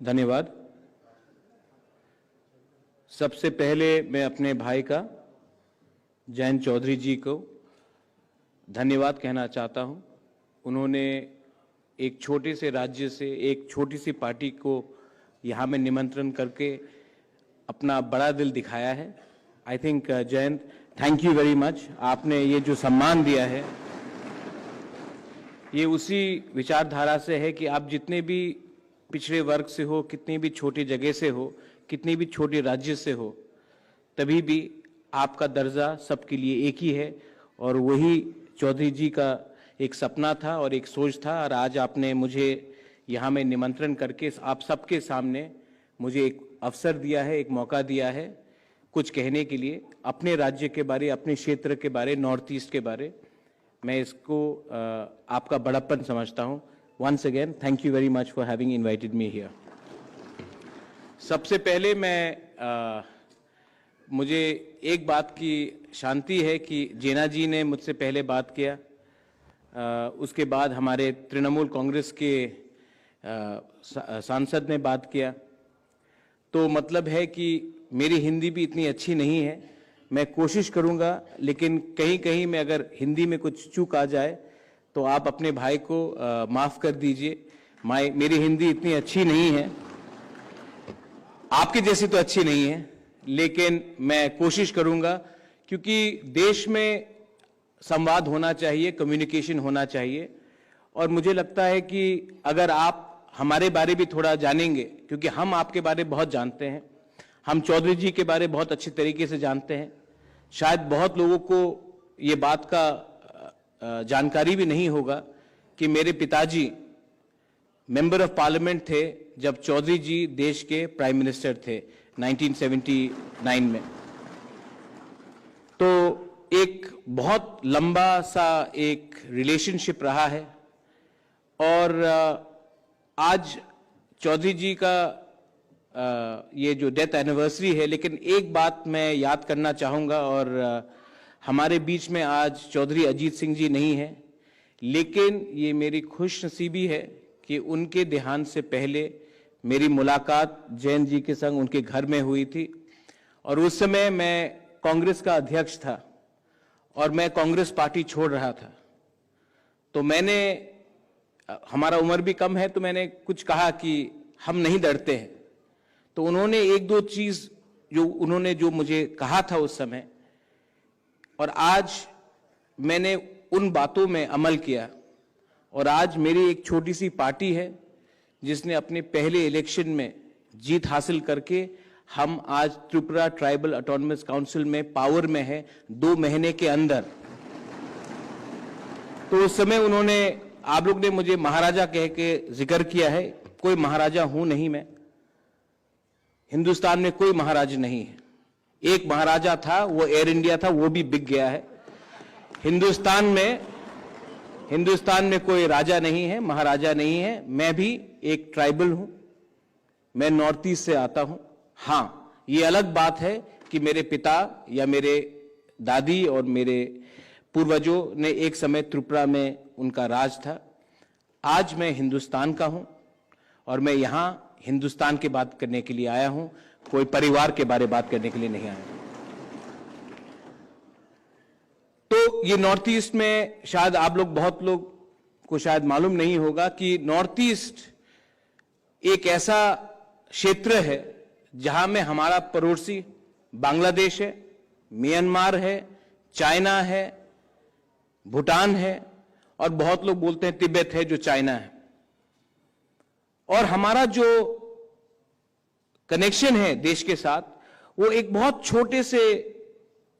धन्यवाद। सबसे पहले मैं अपने भाई का जयंत चौधरी जी को धन्यवाद कहना चाहता हूं। उन्होंने एक छोटे से राज्य से एक छोटी सी पार्टी को यहां में निमंत्रण करके अपना बड़ा दिल दिखाया है। I think Jayant, thank you very much. आपने ये जो सम्मान दिया है ये उसी विचारधारा से है कि आप जितने भी पिछड़े वर्ग से हो, कितनी भी छोटी जगह से हो, कितनी भी छोटे राज्य से हो, तभी भी आपका दर्जा सबके लिए एक ही है। और वही चौधरी जी का एक सपना था और एक सोच था, और आज आपने मुझे यहाँ में निमंत्रण करके आप सबके सामने मुझे एक अवसर दिया है, एक मौका दिया है कुछ कहने के लिए अपने राज्य के बारे, अपने क्षेत्र के बारे, नॉर्थ ईस्ट के बारे। मैं इसको आपका बड़प्पन समझता हूँ। Once again thank you very much for having invited me here. सबसे पहले मुझे एक बात की शांति है कि जेना जी ने मुझसे पहले बात किया, उसके बाद हमारे तृणमूल कांग्रेस के सांसद ने बात किया, तो मतलब है कि मेरी हिंदी भी इतनी अच्छी नहीं है। मैं कोशिश करूंगा, लेकिन कहीं कहीं में अगर हिंदी में कुछ चूक आ जाए तो आप अपने भाई को माफ कर दीजिए। मेरी हिंदी इतनी अच्छी नहीं है, आपकी जैसी तो अच्छी नहीं है, लेकिन मैं कोशिश करूंगा, क्योंकि देश में संवाद होना चाहिए, कम्युनिकेशन होना चाहिए। और मुझे लगता है कि अगर आप हमारे बारे भी थोड़ा जानेंगे, क्योंकि हम आपके बारे बहुत जानते हैं, हम चौधरी जी के बारे बहुत अच्छी तरीके से जानते हैं। शायद बहुत लोगों को ये बात का जानकारी भी नहीं होगा कि मेरे पिताजी मेंबर ऑफ पार्लियामेंट थे जब चौधरी जी देश के प्राइम मिनिस्टर थे 1979 में। तो एक बहुत लंबा सा एक रिलेशनशिप रहा है। और आज चौधरी जी का ये जो डेथ एनिवर्सरी है, लेकिन एक बात मैं याद करना चाहूँगा, और हमारे बीच में आज चौधरी अजीत सिंह जी नहीं है, लेकिन ये मेरी खुशनसीबी है कि उनके देहांत से पहले मेरी मुलाकात जयंत जी के संग उनके घर में हुई थी। और उस समय मैं कांग्रेस का अध्यक्ष था और मैं कांग्रेस पार्टी छोड़ रहा था। तो हमारा उम्र भी कम है, तो मैंने कुछ कहा कि हम नहीं डरते हैं। तो उन्होंने एक दो चीज जो मुझे कहा था उस समय, और आज मैंने उन बातों में अमल किया। और आज मेरी एक छोटी सी पार्टी है जिसने अपने पहले इलेक्शन में जीत हासिल करके हम आज त्रिपुरा ट्राइबल ऑटोनमस काउंसिल में पावर में है 2 महीने के अंदर। तो उस समय आप लोग ने मुझे महाराजा कह के जिक्र किया है। कोई महाराजा हूं नहीं मैं, हिंदुस्तान में कोई महाराज नहीं है। एक महाराजा था, वो एयर इंडिया था, वो भी बिक गया है। हिंदुस्तान में कोई राजा नहीं है, महाराजा नहीं है। मैं भी एक ट्राइबल हूं, मैं नॉर्थ ईस्ट से आता हूं। हां, ये अलग बात है कि मेरे पिता या मेरे दादी और मेरे पूर्वजों ने एक समय त्रिपुरा में उनका राज था। आज मैं हिंदुस्तान का हूं और मैं यहां हिंदुस्तान की बात करने के लिए आया हूं, कोई परिवार के बारे बात करने के लिए नहीं आया हूं। तो ये नॉर्थ ईस्ट में शायद बहुत लोग को शायद मालूम नहीं होगा कि नॉर्थ ईस्ट एक ऐसा क्षेत्र है जहां में हमारा पड़ोसी बांग्लादेश है, म्यांमार है, चाइना है, भूटान है, और बहुत लोग बोलते हैं तिब्बत है जो चाइना है। और हमारा जो कनेक्शन है देश के साथ, वो एक बहुत छोटे से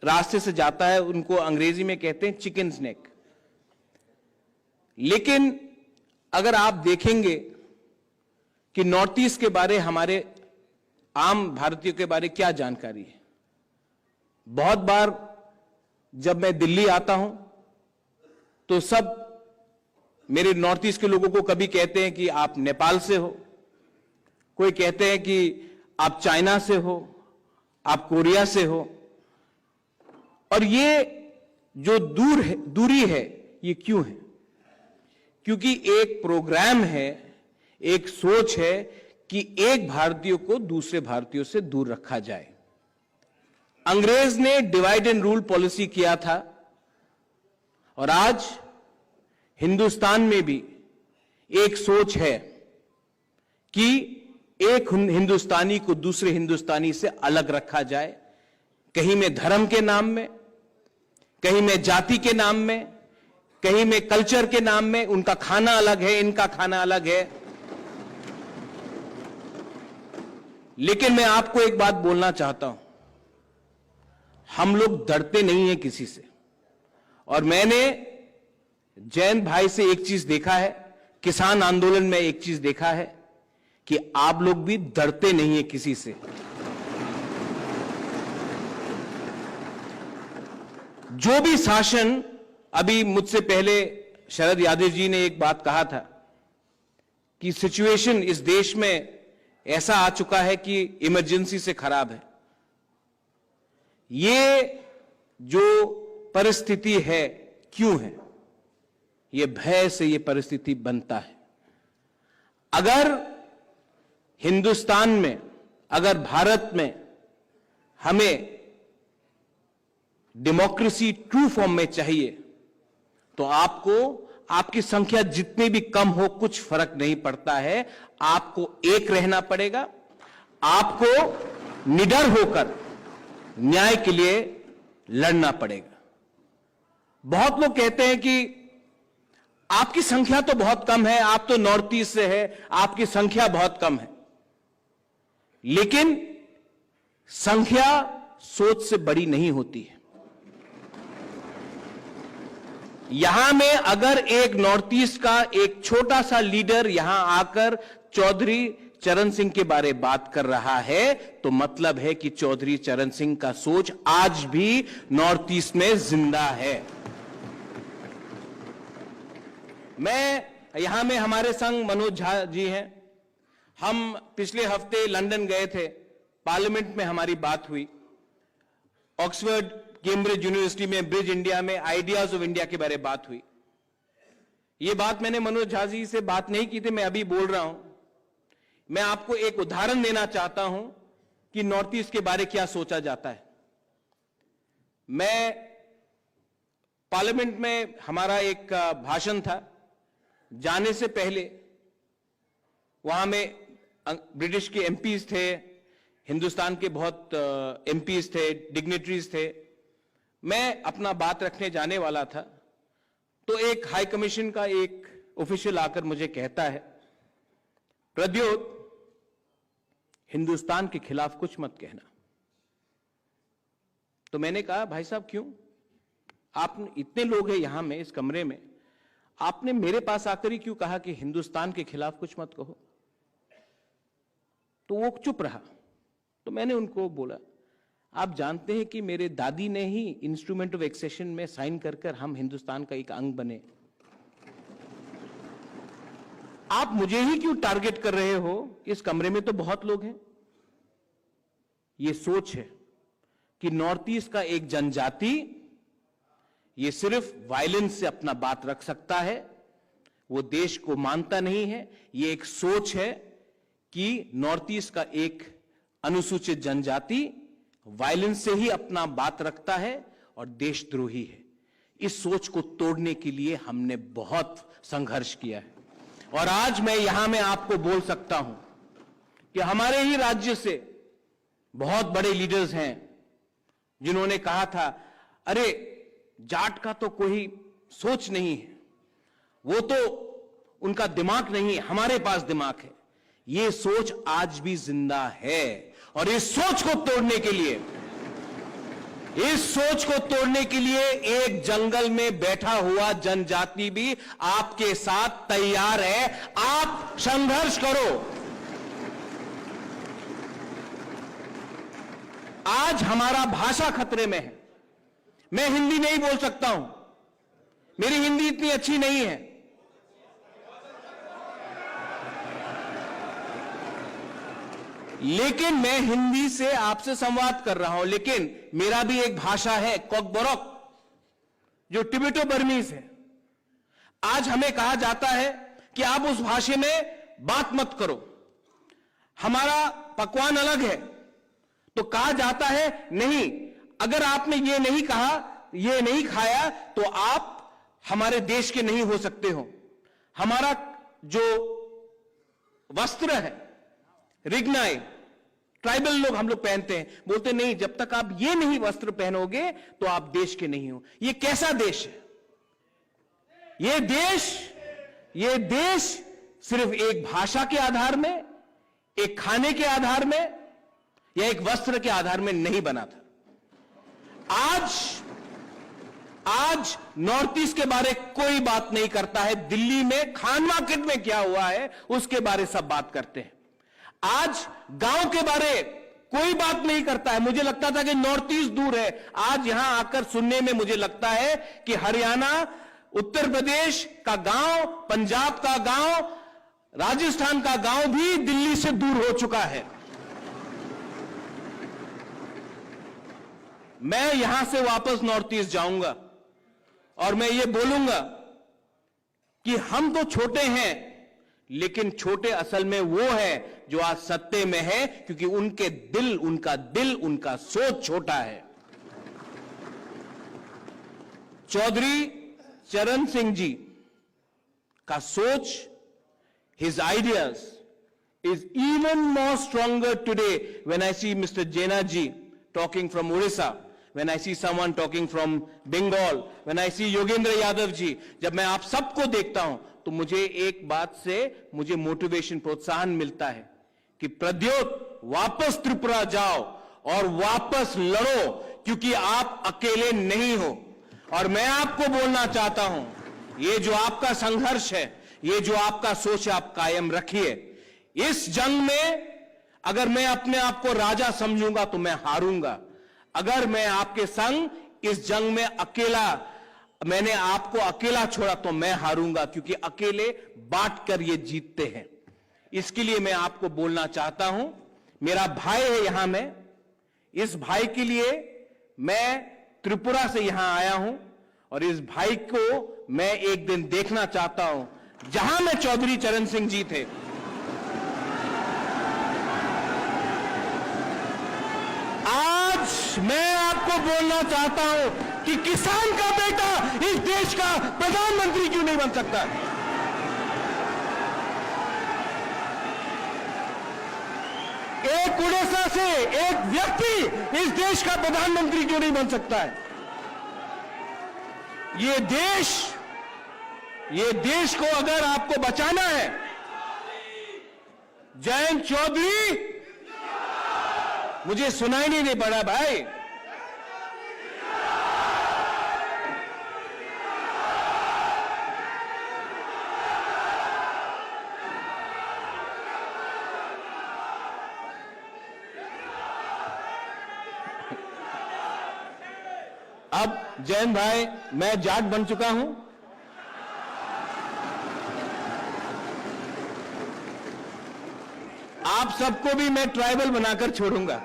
रास्ते से जाता है। उनको अंग्रेजी में कहते हैं चिकन स्नेक। लेकिन अगर आप देखेंगे कि नॉर्थ ईस्ट के बारे, हमारे आम भारतीयों के बारे क्या जानकारी है, बहुत बार जब मैं दिल्ली आता हूं तो सब मेरे नॉर्थ ईस्ट के लोगों को कभी कहते हैं कि आप नेपाल से हो, कोई कहते हैं कि आप चाइना से हो, आप कोरिया से हो। और ये जो दूरी है ये क्यों है? क्योंकि एक प्रोग्राम है, एक सोच है कि एक भारतीय को दूसरे भारतीयों से दूर रखा जाए। अंग्रेज ने डिवाइड एंड रूल पॉलिसी किया था और आज हिंदुस्तान में भी एक सोच है कि एक हिंदुस्तानी को दूसरे हिंदुस्तानी से अलग रखा जाए, कहीं में धर्म के नाम में, कहीं में जाति के नाम में, कहीं में कल्चर के नाम में। उनका खाना अलग है, इनका खाना अलग है। लेकिन मैं आपको एक बात बोलना चाहता हूं, हम लोग डरते नहीं हैं किसी से। और मैंने जैन भाई से एक चीज देखा है, किसान आंदोलन में एक चीज देखा है कि आप लोग भी डरते नहीं हैं किसी से। जो भी शासन, अभी मुझसे पहले शरद यादव जी ने एक बात कहा था कि सिचुएशन इस देश में ऐसा आ चुका है कि इमरजेंसी से खराब है। ये जो परिस्थिति है क्यों है? ये भय से ये परिस्थिति बनता है। अगर हिंदुस्तान में, अगर भारत में हमें डेमोक्रेसी ट्रू फॉर्म में चाहिए तो आपको, आपकी संख्या जितनी भी कम हो कुछ फर्क नहीं पड़ता है, आपको एक रहना पड़ेगा। आपको निडर होकर न्याय के लिए लड़ना पड़ेगा। बहुत लोग कहते हैं कि आपकी संख्या तो बहुत कम है, आप तो नॉर्थ ईस्ट से है, आपकी संख्या बहुत कम है। लेकिन संख्या सोच से बड़ी नहीं होती है। यहां में अगर एक नॉर्थ ईस्ट का एक छोटा सा लीडर यहां आकर चौधरी चरण सिंह के बारे में बात कर रहा है तो मतलब है कि चौधरी चरण सिंह का सोच आज भी नॉर्थ ईस्ट में जिंदा है। मैं यहां में, हमारे संग मनोज झा जी हैं। हम पिछले हफ्ते लंदन गए थे, पार्लियामेंट में हमारी बात हुई। ऑक्सफोर्ड, कैम्ब्रिज यूनिवर्सिटी में, ब्रिज इंडिया में आइडियाज ऑफ इंडिया के बारे में बात हुई। यह बात मैंने मनोज झा जी से बात नहीं की थी, मैं अभी बोल रहा हूं। मैं आपको एक उदाहरण देना चाहता हूं कि नॉर्थ ईस्ट के बारे क्या सोचा जाता है। मैं पार्लियामेंट में, हमारा एक भाषण था, जाने से पहले वहां में ब्रिटिश के एमपीज थे, हिंदुस्तान के बहुत एमपीज थे, डिग्नेटरीज थे। मैं अपना बात रखने जाने वाला था तो एक हाई कमीशन का एक ऑफिशियल आकर मुझे कहता है, प्रद्योत, हिंदुस्तान के खिलाफ कुछ मत कहना। तो मैंने कहा, भाई साहब क्यों? आप इतने लोग हैं यहां में, इस कमरे में, आपने मेरे पास आकर ही क्यों कहा कि हिंदुस्तान के खिलाफ कुछ मत कहो? तो वो चुप रहा। तो मैंने उनको बोला, आप जानते हैं कि मेरे दादी ने ही इंस्ट्रूमेंट ऑफ एक्सेशन में साइन कर कर हम हिंदुस्तान का एक अंग बने। आप मुझे ही क्यों टारगेट कर रहे हो? इस कमरे में तो बहुत लोग हैं। ये सोच है कि नॉर्थ ईस्ट का एक जनजाति ये सिर्फ वायलेंस से अपना बात रख सकता है, वो देश को मानता नहीं है। ये एक सोच है कि नॉर्थ ईस्ट का एक अनुसूचित जनजाति वायलेंस से ही अपना बात रखता है और देशद्रोही है। इस सोच को तोड़ने के लिए हमने बहुत संघर्ष किया है। और आज मैं यहां में आपको बोल सकता हूं कि हमारे ही राज्य से बहुत बड़े लीडर्स हैं जिन्होंने कहा था, अरे जाट का तो कोई सोच नहीं है, वो तो उनका दिमाग नहीं है, हमारे पास दिमाग है। ये सोच आज भी जिंदा है और इस सोच को तोड़ने के लिए, एक जंगल में बैठा हुआ जनजाति भी आपके साथ तैयार है। आप संघर्ष करो। आज हमारा भाषा खतरे में है। मैं हिंदी नहीं बोल सकता हूं, मेरी हिंदी इतनी अच्छी नहीं है। लेकिन मैं हिंदी से आपसे संवाद कर रहा हूं। लेकिन मेरा भी एक भाषा है, कोकबोरोक, जो टिबेटो बर्मीज है। आज हमें कहा जाता है कि आप उस भाषा में बात मत करो। हमारा पकवान अलग है, तो कहा जाता है नहीं, अगर आपने ये नहीं कहा, ये नहीं खाया, तो आप हमारे देश के नहीं हो सकते हो। हमारा जो वस्त्र है, रिग्नाई, ट्राइबल लोग हम लोग पहनते हैं, बोलते नहीं, जब तक आप ये नहीं वस्त्र पहनोगे तो आप देश के नहीं हो। ये कैसा देश है? ये देश सिर्फ एक भाषा के आधार में, एक खाने के आधार में या एक वस्त्र के आधार में नहीं बना था। आज नॉर्थ ईस्ट के बारे कोई बात नहीं करता है। दिल्ली में खान मार्केट में क्या हुआ है उसके बारे सब बात करते हैं। आज गांव के बारे कोई बात नहीं करता है। मुझे लगता था कि नॉर्थ ईस्ट दूर है, आज यहां आकर सुनने में मुझे लगता है कि हरियाणा, उत्तर प्रदेश का गांव, पंजाब का गांव, राजस्थान का गांव भी दिल्ली से दूर हो चुका है। मैं यहां से वापस नॉर्थ ईस्ट जाऊंगा और मैं ये बोलूंगा कि हम तो छोटे हैं, लेकिन छोटे असल में वो है जो आज सत्ते में है, क्योंकि उनका दिल, उनका सोच छोटा है। चौधरी चरण सिंह जी का सोच, his ideas is even more stronger today when I see Mr. Jaina ji talking from Orissa, when I see someone talking from Bengal, when I see Yogendra Yadav ji, जब मैं आप सबको देखता हूं तो मुझे एक बात से मुझे मोटिवेशन, प्रोत्साहन मिलता है कि प्रद्योत वापस त्रिपुरा जाओ और वापस लड़ो, क्योंकि आप अकेले नहीं हो। और मैं आपको बोलना चाहता हूं, ये जो आपका संघर्ष है, ये जो आपका सोच है, आप कायम रखिए। इस जंग में अगर मैं अपने आप को राजा समझूंगा तो मैं हारूंगा। अगर मैं आपके संग इस जंग में मैंने आपको अकेला छोड़ा तो मैं हारूंगा, क्योंकि अकेले बांट कर ये जीतते हैं। इसके लिए मैं आपको बोलना चाहता हूं, मेरा भाई है यहां में, इस भाई के लिए मैं त्रिपुरा से यहां आया हूं और इस भाई को मैं एक दिन देखना चाहता हूं जहां में चौधरी चरण सिंह जी थे। आज मैं आपको बोलना चाहता हूं कि किसान का बेटा इस देश का प्रधानमंत्री क्यों नहीं बन सकता? एक उड़ीसा से एक व्यक्ति इस देश का प्रधानमंत्री क्यों नहीं बन सकता है? ये देश को अगर आपको बचाना है, जयंत चौधरी, मुझे सुनाई नहीं दे पड़ा भाई। अब जयंत भाई, मैं जाट बन चुका हूं। आप सबको भी मैं ट्राइबल बनाकर छोड़ूंगा।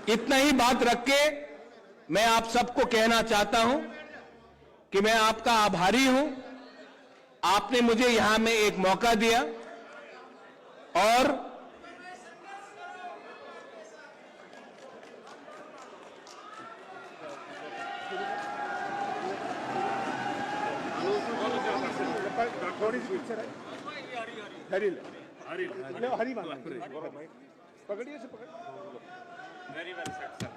इतना ही बात रख के मैं आप सबको कहना चाहता हूं कि मैं आपका आभारी हूं। आपने मुझे यहां में एक मौका दिया और थोड़ी सी पिक्चर है, हरी पकड़िए से पकड़। वेरी वेल सेट सर,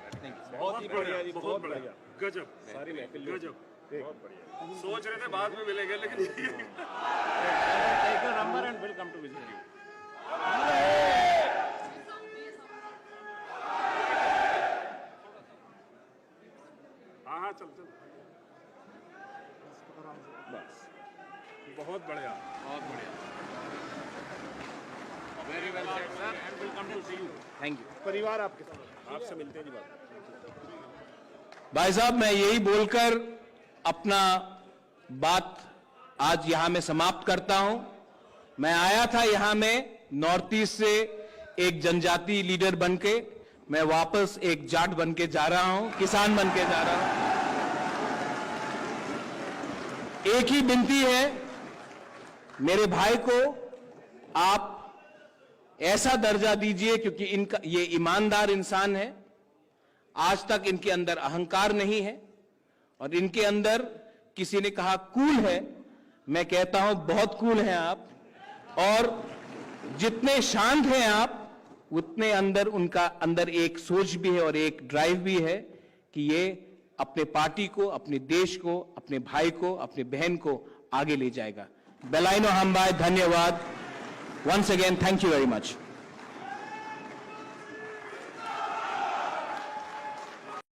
बहुत ही बढ़िया जी, बहुत बढ़िया, गजब, सारी महफिल गजब, बहुत बढ़िया। सोच रहे थे बाद में मिलेंगे, लेकिन take your number and will come to visit you. हाँ चल बस, बहुत बढ़िया, बहुत बढ़िया, very well set sir and will come to see you. Thank you. परिवार आपके साथ, आपसे मिलते हैं जी बात। भाई साहब, मैं यही बोलकर अपना बात आज यहां में समाप्त करता हूं। मैं आया था यहां में नॉर्थ ईस्ट से एक जनजाति लीडर बनके, मैं वापस एक जाट बनके जा रहा हूं, किसान बनके जा रहा हूं। एक ही विनती है मेरे भाई को, आप ऐसा दर्जा दीजिए क्योंकि इनका ये ईमानदार इंसान है, आज तक इनके अंदर अहंकार नहीं है और इनके अंदर, किसी ने कहा कूल है, मैं कहता हूं बहुत कूल हैं आप, और जितने शांत हैं आप उतने अंदर उनका अंदर एक सोच भी है और एक ड्राइव भी है कि ये अपने पार्टी को, अपने देश को, अपने भाई को, अपने बहन को आगे ले जाएगा। बेलाइनो हम्बाई, धन्यवाद। Once again, thank you very much.